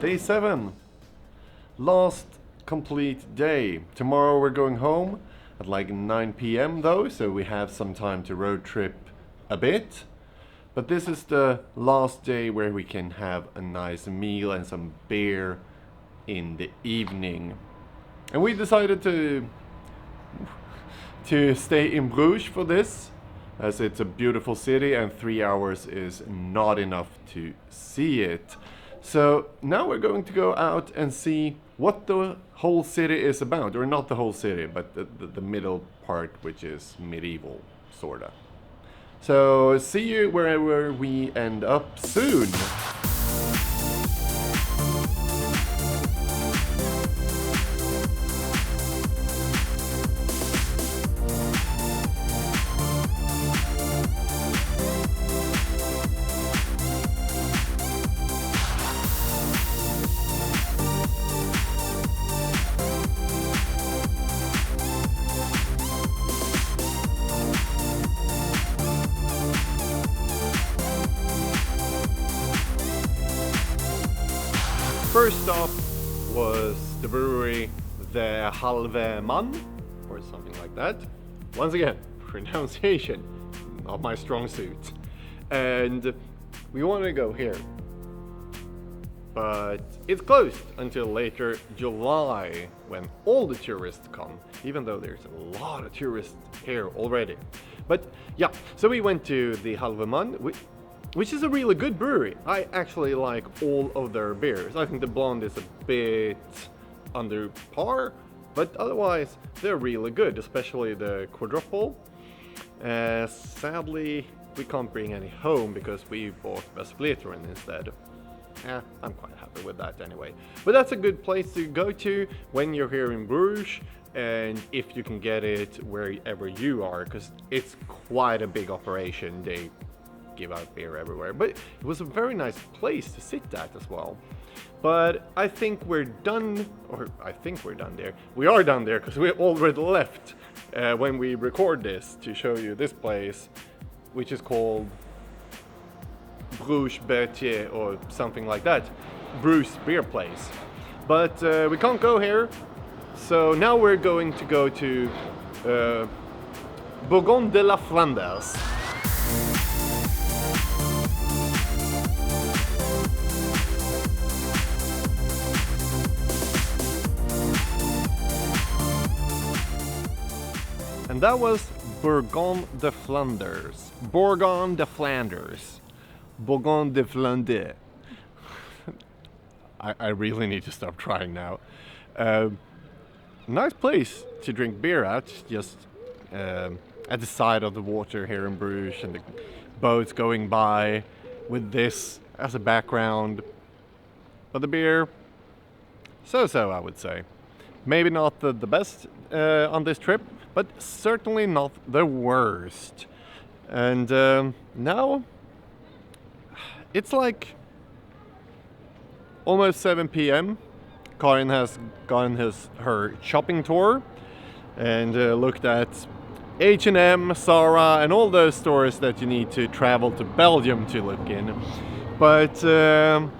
Day 7. Last complete day. Tomorrow we're going home at like 9 p.m. though, so we have some time to road trip a bit. But this is the last day where we can have a nice meal and some beer in the evening. And we decided to stay in Bruges for this, as it's a beautiful city and 3 hours is not enough to see it. So now we're going to go out and see what the whole city is about, or not the whole city, but the middle part, which is medieval, sorta. So see you wherever we end up soon. First stop was the brewery, the Halve Man, or something like that. Once again, pronunciation, not my strong suit. And we want to go here, but it's closed until later July, when all the tourists come, even though there's a lot of tourists here already. But yeah, so we went to the Halve Man, which is a really good brewery. I actually like all of their beers. I think the blonde is a bit under par, but otherwise they're really good, especially the quadruple. Sadly, we can't bring any home because we bought Vespliteren instead. I'm quite happy with that anyway. But that's a good place to go to when you're here in Bruges, and if you can get it wherever you are, because it's quite a big operation. They give out beer everywhere, but it was a very nice place to sit at as well. But I think we're done, or I think we're done there. We are done there because we already left when we record this to show you this place, which is called Bruges Bertier or something like that. Bruges beer place. But we can't go here, so now we're going to go to Bourgogne de la Flanders. And that was Bourgogne de Flanders. Bourgogne de Flanders. Bourgogne de Flanders. I really need to stop trying now. Nice place to drink beer at, just at the side of the water here in Bruges, and the boats going by with this as a background. But the beer, so-so I would say. Maybe not the best on this trip, but certainly not the worst. And now it's like almost 7 p.m. Karin has gone her shopping tour and looked at H&M, Zara, and all those stores that you need to travel to Belgium to look in. But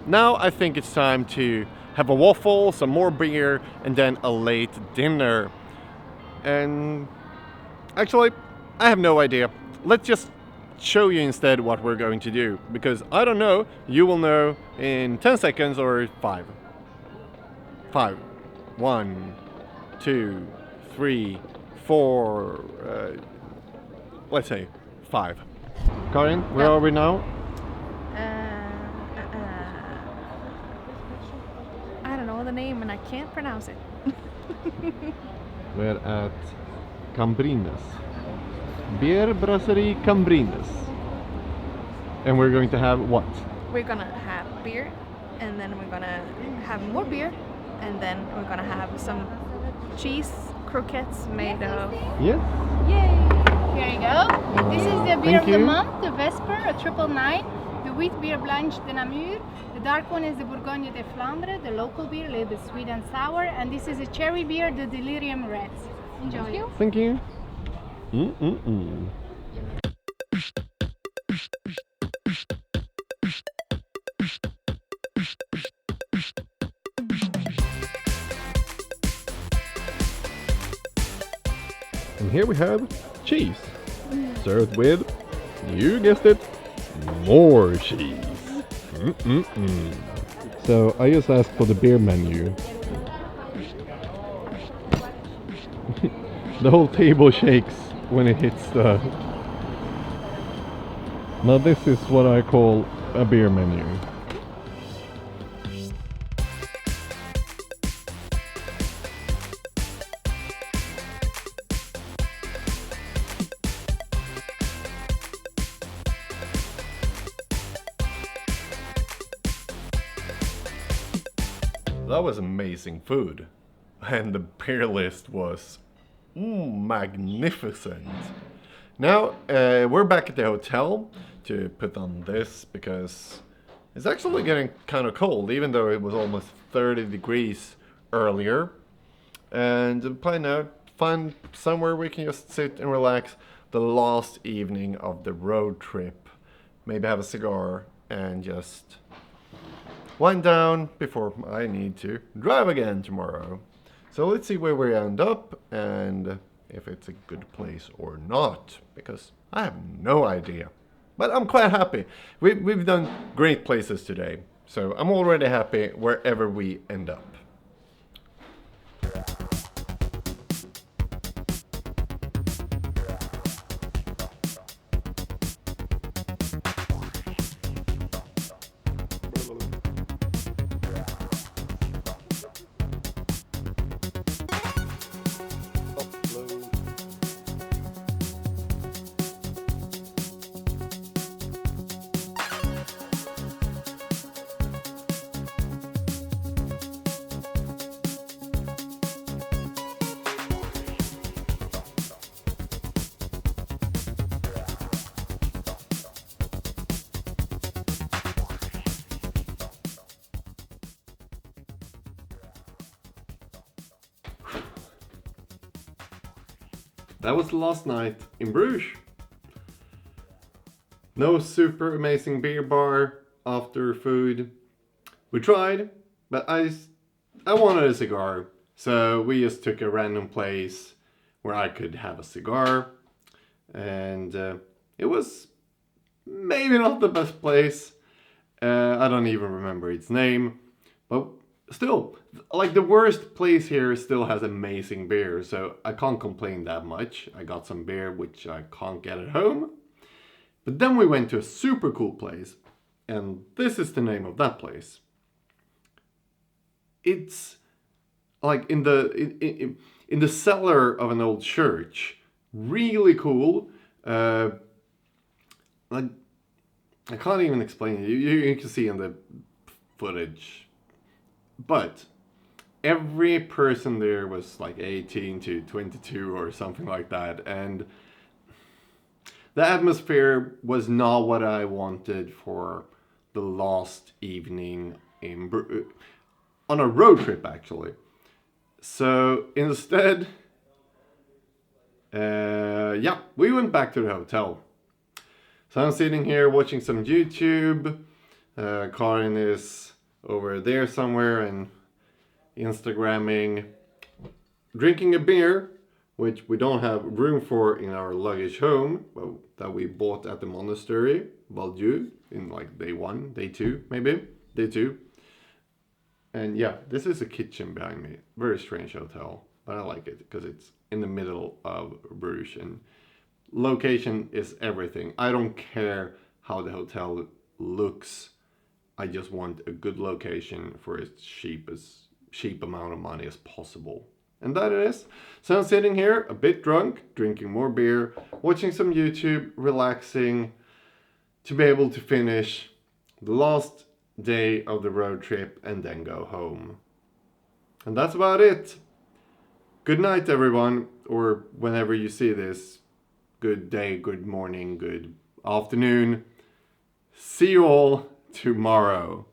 now I think it's time to have a waffle, some more beer, and then a late dinner. And actually, I have no idea. Let's just show you instead what we're going to do, because I don't know. You will know in 10 seconds or 5. 5. 1, 2, 3, 4. Let's say 5. Karin, where are we now? I don't know the name and I can't pronounce it. We're at Cambrines. Beer Brasserie Cambrines. And we're going to have what? We're gonna have beer, and then we're gonna have more beer, and then we're gonna have some cheese croquettes made of... Yes. Yay! Here you go. This is the beer Thank of the you. month, the Vesper, a 999. The wheat beer Blanche de Namur. The dark one is the Bourgogne de Flandre, the local beer, a little bit sweet and sour. And this is a cherry beer, the Delirium Reds. Enjoy. Thank you. And here we have cheese. Served with, you guessed it, more cheese. So I just asked for the beer menu. The whole table shakes when it hits the... Now this is what I call a beer menu. That was amazing food. And the beer list was magnificent. Now we're back at the hotel to put on this because it's actually getting kind of cold, even though it was almost 30 degrees earlier. And the plan now, find somewhere we can just sit and relax the last evening of the road trip. Maybe have a cigar and just wind down before I need to drive again tomorrow. So let's see where we end up and if it's a good place or not, because I have no idea. But I'm quite happy. We've done great places today, so I'm already happy wherever we end up. That was the last night in Bruges. No super amazing beer bar after food. We tried, but I wanted a cigar. So we just took a random place where I could have a cigar. And it was maybe not the best place. I don't even remember its name. But still, like the worst place here still has amazing beer, so I can't complain that much. I got some beer which I can't get at home. But then we went to a super cool place, and this is the name of that place. It's like in the cellar of an old church. Really cool. Like I can't even explain it. You can see in the footage. But every person there was like 18 to 22 or something like that, and the atmosphere was not what I wanted for the last evening on a road trip actually. So instead, we went back to the hotel. So I'm sitting here watching some YouTube. Karin is over there somewhere and Instagramming, drinking a beer, which we don't have room for in our luggage home, but that we bought at the monastery, Valdieu, in like day 1, day 2, maybe, day 2. And yeah, this is a kitchen behind me. Very strange hotel, but I like it because it's in the middle of Bruges and location is everything. I don't care how the hotel looks. I just want a good location for as cheap amount of money as possible. And that it is. So I'm sitting here, a bit drunk, drinking more beer, watching some YouTube, relaxing, to be able to finish the last day of the road trip and then go home. And that's about it. Good night, everyone, or whenever you see this. Good day, good morning, good afternoon. See you all tomorrow.